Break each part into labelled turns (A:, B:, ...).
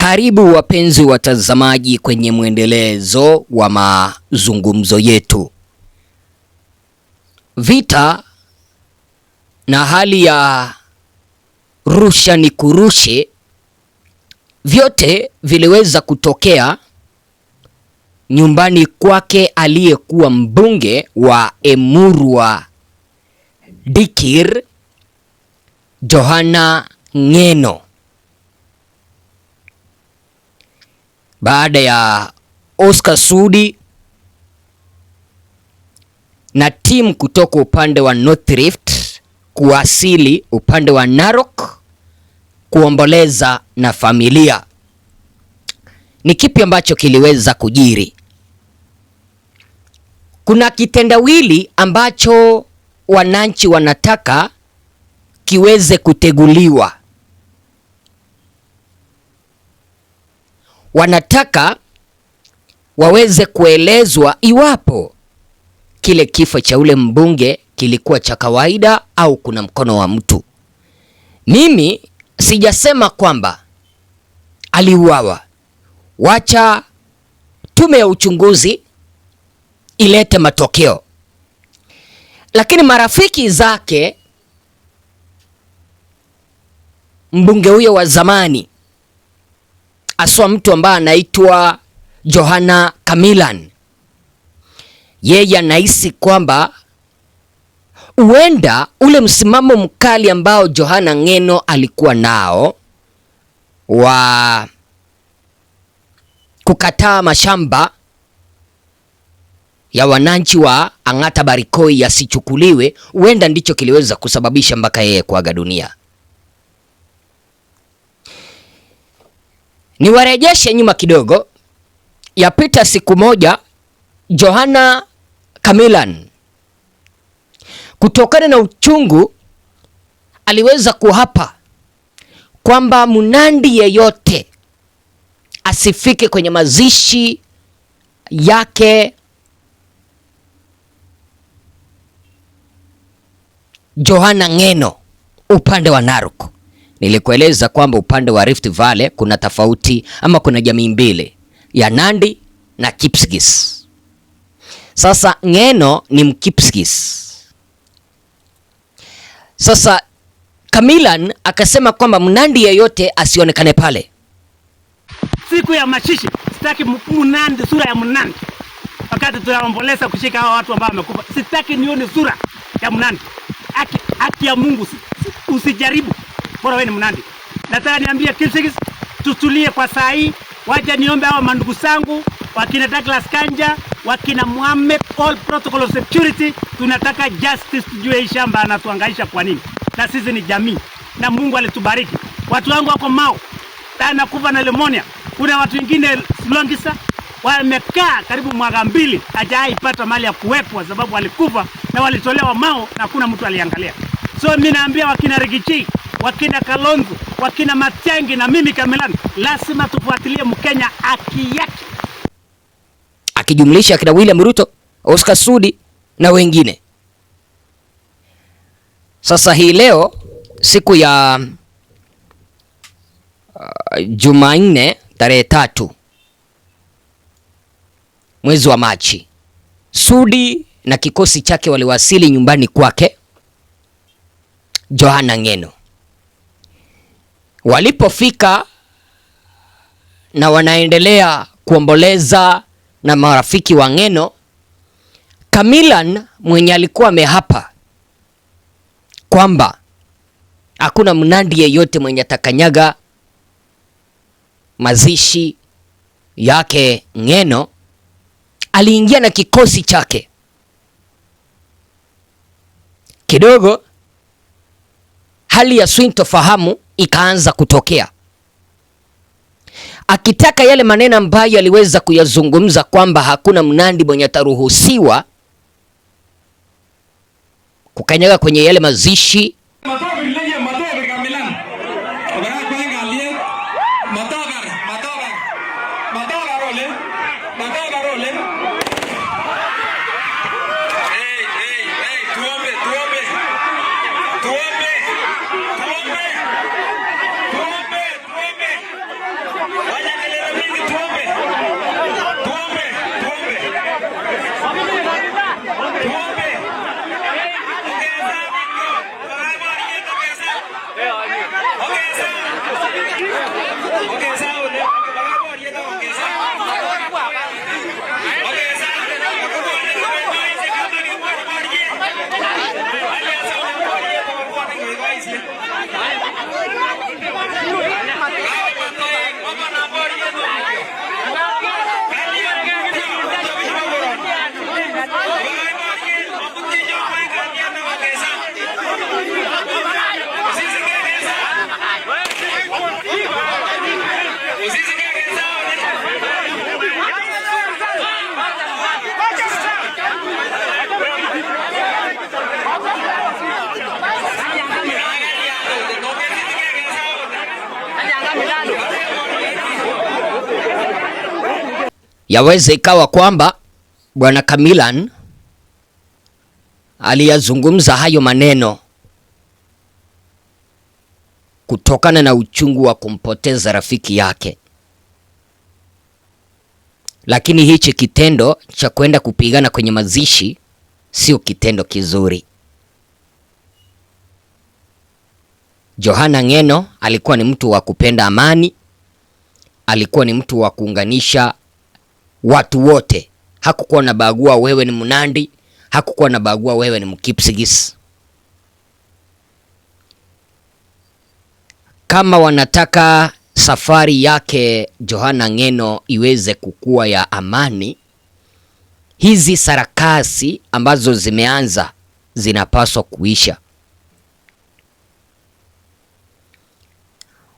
A: Karibu wapenzi watazamaji kwenye mwendelezo wa mazungumzo yetu. Vita na hali ya rusha ni kurushe vyote viliweza kutokea nyumbani kwake aliyekuwa mbunge wa Emurua Dikir, Johana Ng'eno, baada ya Oscar Sudi na timu kutoka upande wa North Rift kuwasili upande wa Narok kuomboleza na familia. Ni kipi ambacho kiliweza kujiri? Kuna kitendawili ambacho wananchi wanataka kiweze kuteguliwa. Wanataka waweze kuelezwa iwapo kile kifo cha ule mbunge kilikuwa cha kawaida au kuna mkono wa mtu. Mimi sijasema kwamba aliuawa. Wacha tume ya uchunguzi ilete matokeo. Lakini marafiki zake mbunge huyo wa zamani, aswa mtu ambaye anaitwa Johana Kamilan, yeye anahisi kwamba huenda ule msimamo mkali ambao Johana Ng'eno alikuwa nao wa kukataa mashamba ya wananchi wa Ang'ata Barikoi yasichukuliwe, huenda ndicho kiliweza kusababisha mpaka yeye kuaga dunia. Niwarejeshe nyuma kidogo. Yapita siku moja, Johana Kamilan kutokana na uchungu aliweza kuhapa kwamba Mnandi yeyote asifike kwenye mazishi yake Johana Ng'eno upande wa Narok. Nilikueleza kwamba upande wa Rift Valley kuna tofauti ama kuna jamii mbili ya Nandi na Kipsigis. Sasa Ng'eno ni Mkipsigis. Sasa Kamilan akasema kwamba Mnandi yeyote asionekane pale
B: siku ya machishi. Sitaki Mnandi, sura ya Mnandi wakati tunaomboleza kushika hao watu ambao wamekufa. Sitaki nione sura ya Mnandi. Haki ya Mungu usijaribu. Bora wewe ni Mnandi. Nataka niambie Kipsigis tutulie kwa saa hii. Wacha niombe hao mandugu zangu wakina Douglas Kanja, wakina Mohamed, all protocol of security. Tunataka justice, tujue hii shamba anatuhangaisha kwa nini. Na sisi ni jamii na Mungu alitubariki. Watu wangu wako Mau tana kufa na pneumonia. Kuna watu wengine Longisa wamekaa karibu mwaka 2 hajaipata mali ya kuwekwa sababu walikufa na walitolewa Mau na kuna mtu aliangalia. So mimi naambia wakina Rigichi, wakina Kalonzo, wakina Matiang'i na mimi Kamilan, lazima tufuatilie Mkenya haki yake,
A: akijumlisha akina William Ruto, Oscar Sudi na wengine. Sasa hii leo siku ya Jumanne tarehe 3 mwezi wa Machi, Sudi na kikosi chake waliwasili nyumbani kwake Johana Ng'eno. Walipofika na wanaendelea kuomboleza na marafiki wa Ng'eno, Kamilan mwenye alikuwa amehapa kwamba hakuna Mnandi yeyote mwenye atakanyaga mazishi yake Ng'eno, aliingia na kikosi chake. Kidogo hali ya sintofahamu ikaanza kutokea, akitaka yale maneno ambayo aliweza kuyazungumza kwamba hakuna Mnandi mwenye ataruhusiwa kukanyaga kwenye yale mazishi. Yaweza ikawa kwamba Bwana Kamilan aliyazungumza hayo maneno kutokana na uchungu wa kumpoteza rafiki yake. Lakini hichi kitendo cha kwenda kupigana kwenye mazishi sio kitendo kizuri. Johana Ng'eno alikuwa ni mtu wa kupenda amani, alikuwa ni mtu wa kuunganisha watu wote. Hakukuwa na bagua wewe ni Mnandi, hakukuwa na bagua wewe ni Mkipsigis. Kama wanataka safari yake Johana Ng'eno iweze kukua ya amani, hizi sarakasi ambazo zimeanza zinapaswa kuisha.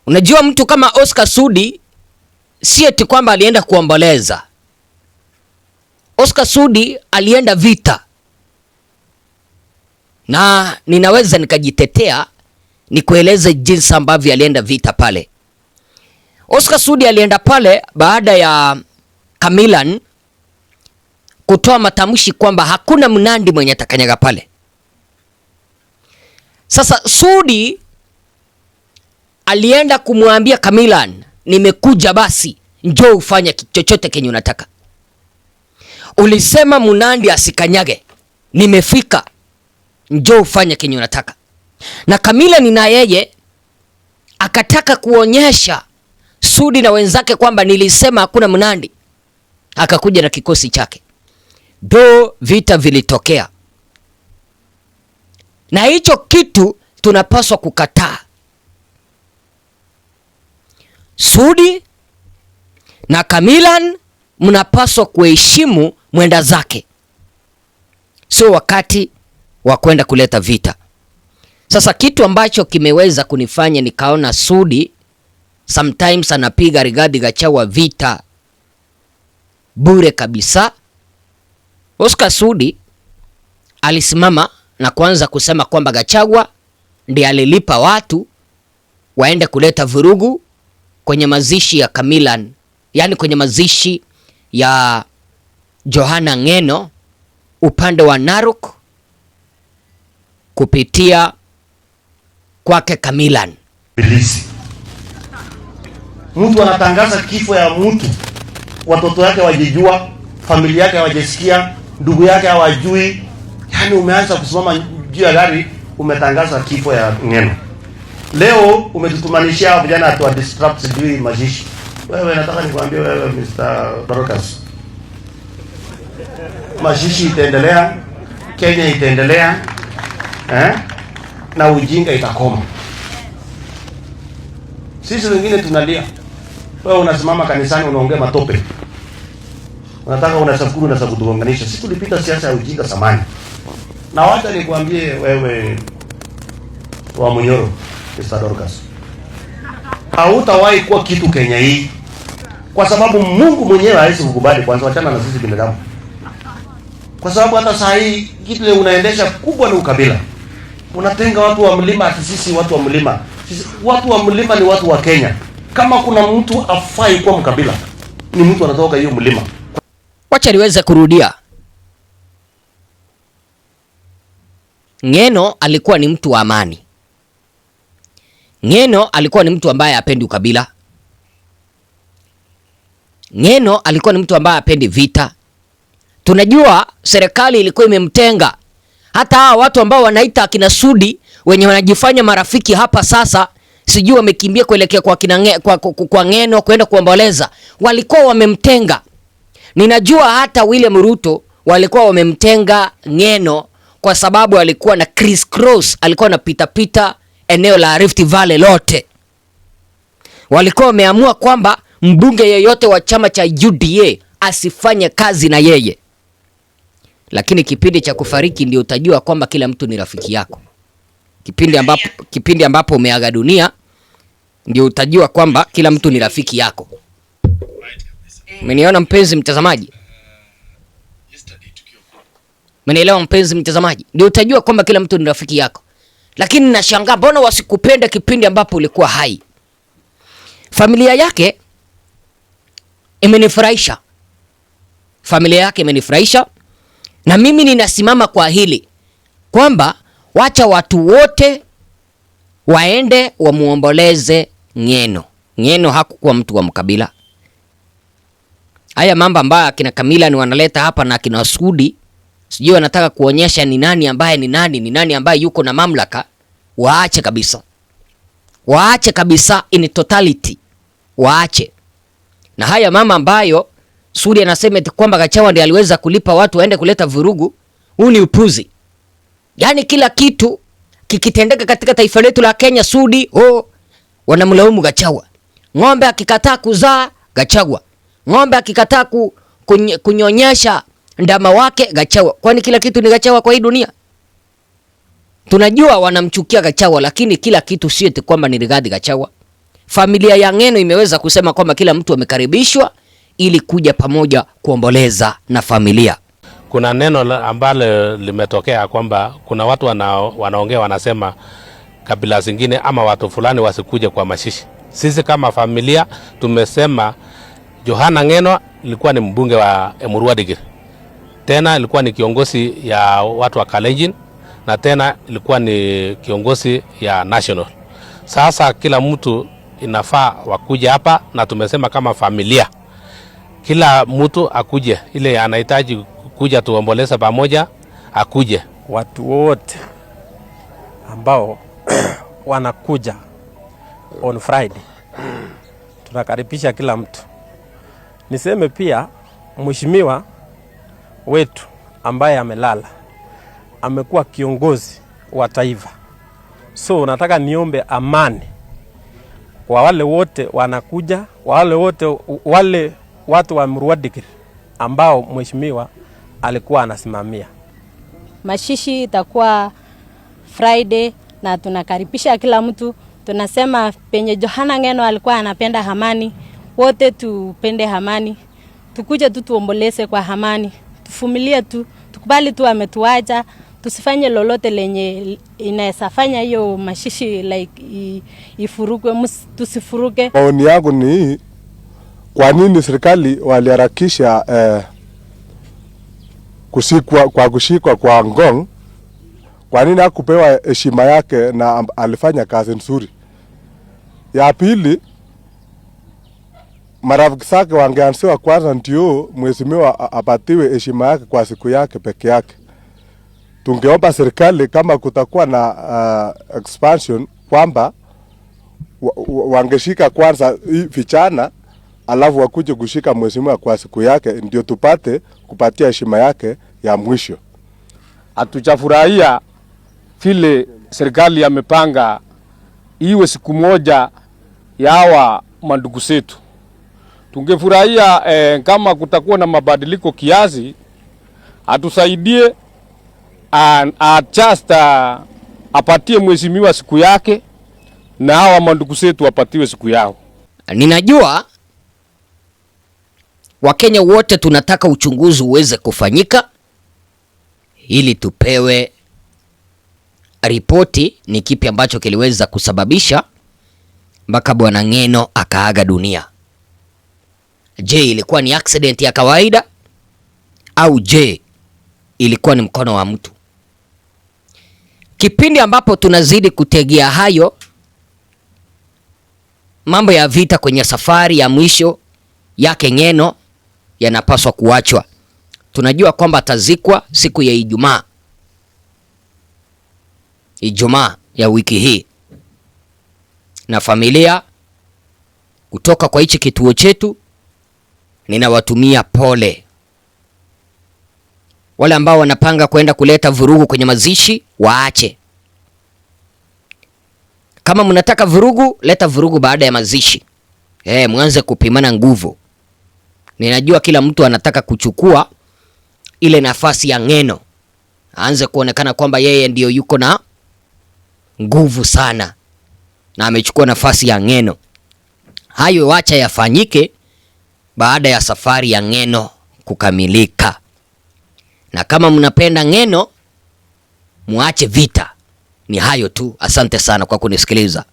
A: Unajua, mtu kama Oscar Sudi si eti kwamba alienda kuomboleza. Oscar Sudi alienda vita, na ninaweza nikajitetea nikueleze jinsi ambavyo alienda vita pale. Oscar Sudi alienda pale baada ya Kamilan kutoa matamshi kwamba hakuna Mnandi mwenye atakanyaga pale. Sasa Sudi alienda kumwambia Kamilan, nimekuja basi, njoo ufanye chochote kenye unataka. Ulisema Mnandi asikanyage, nimefika, njoo ufanye kenye unataka. Na Kamilan na yeye akataka kuonyesha Sudi na wenzake kwamba nilisema hakuna Mnandi. Akakuja na kikosi chake. Vita vilitokea. Na hicho kitu tunapaswa kukataa. Sudi na Kamilan mnapaswa kuheshimu mwenda zake. Sio wakati wa kwenda kuleta vita. Sasa kitu ambacho kimeweza kunifanya nikaona Sudi sometimes anapiga Rigathi Gachagua vita bure kabisa. Oscar Sudi alisimama na kuanza kusema kwamba Gachagua ndiye alilipa watu waende kuleta vurugu kwenye mazishi ya Kamilan, yani kwenye mazishi ya Johana Ng'eno upande wa Narok kupitia kwake Kamilan.
C: Mtu anatangaza kifo ya mtu, watoto yake wajijua, familia yake hawajasikia, ndugu yake hawajui. Yani umeanza kusimama juu ya gari umetangaza kifo ya Ng'eno. Leo umetutumanishia vijana atu disrupt sijui mazishi. Wewe nataka nikwambie wewe Mr. Dorcas, mazishi itaendelea, Kenya itaendelea, na ujinga itakoma. Sisi wengine tunalia. Wewe unasimama kanisani unaongea matope. Unataka unasafuru na kutuunganisha. Sisi tulipita siasa ya ujinga zamani. Na wacha nikwambie wewe wa Munyoro, Mr. Dorcas, hautawahi kuwa kitu Kenya hii, kwa sababu Mungu mwenyewe hawezi kukubali. Kwanza wachana na sisi binadamu, kwa sababu hata saa hii kitu ile unaendesha kubwa ni ukabila. Unatenga watu wa mlima, ati sisi watu wa mlima. Sisi watu wa mlima ni watu wa Kenya. Kama kuna mtu afai kuwa mkabila, ni mtu anatoka hiyo mlima.
A: Wacha niweze kurudia. Ng'eno alikuwa ni mtu wa amani. Ng'eno alikuwa ni mtu ambaye hapendi ukabila. Ng'eno alikuwa ni mtu ambaye hapendi vita. Tunajua serikali ilikuwa imemtenga. Hata hawa watu ambao wanaita akina Sudi wenye wanajifanya marafiki hapa sasa, sijui wamekimbia kuelekea kwa Ng'eno kwenda kuomboleza, walikuwa wamemtenga. Ninajua hata William Ruto walikuwa wamemtenga Ng'eno kwa sababu alikuwa na criss cross, alikuwa na pita eneo la Rift Valley lote. Walikuwa wameamua kwamba mbunge yeyote wa chama cha UDA asifanye kazi na yeye. Lakini kipindi cha kufariki ndio utajua kwamba kila mtu ni rafiki yako. Kipindi ambapo umeaga dunia ndio utajua kwamba kila mtu ni rafiki yako. Umeniona mpenzi mtazamaji? Umenielewa mpenzi mtazamaji? Ndio utajua kwamba kila mtu ni rafiki yako. Lakini nashangaa mbona wasikupenda kipindi ambapo ulikuwa hai. Familia yake imenifurahisha. familia yake imenifurahisha, na mimi ninasimama kwa hili kwamba wacha watu wote waende wamuomboleze Ng'eno. Ng'eno hakukuwa mtu wa mkabila. Haya mambo ambayo akina Kamila ni wanaleta hapa na akina Sudi, sijui wanataka kuonyesha ni nani ambaye ni nani ambaye yuko na mamlaka. Waache kabisa. Waache kabisa in totality. Waache. Na haya mama ambayo Sudi anasema kwamba Gachagua ndiye aliweza kulipa watu waende kuleta vurugu, huu ni upuzi. Yaani kila kitu kikitendeka katika taifa letu la Kenya, Sudi wanamlaumu Gachagua. Ng'ombe akikataa kuzaa, Gachagua. Ng'ombe akikataa kunyonyesha ndama wake, Gachagua. Kwani kila kitu ni Gachagua kwa hii dunia? Tunajua wanamchukia Gachagua, lakini kila kitu sio eti kwamba ni Rigathi Gachagua. Familia ya Ng'eno imeweza kusema kwamba kila mtu amekaribishwa ili kuja pamoja kuomboleza na familia.
D: Kuna neno ambalo limetokea kwamba kuna watu wanaongea wanasema kabila zingine ama watu fulani wasikuje kwa mazishi. Sisi kama familia tumesema Johana Ng'eno ilikuwa ni mbunge wa Emurua Dikirr. Tena ilikuwa ni kiongozi ya watu wa Kalenjin, na tena ilikuwa ni kiongozi ya National. Sasa kila mtu inafaa wakuja hapa, na tumesema kama familia kila mtu akuje, ile anahitaji kuja tuomboleza pamoja akuje.
E: Watu wote ambao wanakuja on Friday tunakaribisha kila mtu. Niseme pia mheshimiwa wetu ambaye amelala amekuwa kiongozi wa taifa. So nataka niombe amani kwa wale wote wanakuja, wale watu wa Emurua Dikirr ambao mheshimiwa alikuwa anasimamia.
F: Mashishi itakuwa Friday na tunakaribisha kila mtu. Tunasema penye Johana Ng'eno alikuwa anapenda amani, wote tupende amani. Tukuje tu tuomboleze kwa amani. Tufumilie tu, tukubali tu ametuacha, tusifanye lolote lenye inaweza fanya hiyo mashishi like ifurukwe, tusifuruke.
G: Maoni yangu ni kwa nini serikali waliharakisha kushikwa kwa Ngong? Kwa nini hakupewa heshima yake na alifanya kazi nzuri? Ya pili, marafiki zake wangeanziwa kwanza ndio mheshimiwa apatiwe heshima yake kwa siku yake peke yake. Tungeomba serikali kama kutakuwa na expansion kwamba wangeshika kwanza vijana alafu wakuje kushika mheshimiwa kwa siku yake ndio tupate kupatia heshima yake ya mwisho.
H: Hatujafurahia vile serikali yamepanga iwe siku moja ya hawa mandugu zetu. Tungefurahia kama kutakuwa na mabadiliko kiasi, atusaidie just apatie mheshimiwa siku yake na hawa mandugu zetu wapatiwe siku yao.
A: Ninajua Wakenya wote tunataka uchunguzi uweze kufanyika ili tupewe ripoti ni kipi ambacho kiliweza kusababisha mpaka bwana Ng'eno akaaga dunia. Je, ilikuwa ni accident ya kawaida au je ilikuwa ni mkono wa mtu? Kipindi ambapo tunazidi kutegea hayo mambo ya vita kwenye safari ya mwisho yake Ng'eno yanapaswa kuachwa. Tunajua kwamba atazikwa siku ya Ijumaa ya wiki hii, na familia kutoka kwa hichi kituo chetu ninawatumia pole. Wale ambao wanapanga kwenda kuleta vurugu kwenye mazishi waache. Kama mnataka vurugu, leta vurugu baada ya mazishi. Mwanze kupimana nguvu. Ninajua kila mtu anataka kuchukua ile nafasi ya Ng'eno, aanze kuonekana kwamba yeye ndiyo yuko na nguvu sana na amechukua nafasi ya Ng'eno. Hayo wacha yafanyike baada ya safari ya Ng'eno kukamilika. Na kama mnapenda Ng'eno, muache vita. Ni hayo tu. Asante sana kwa kunisikiliza.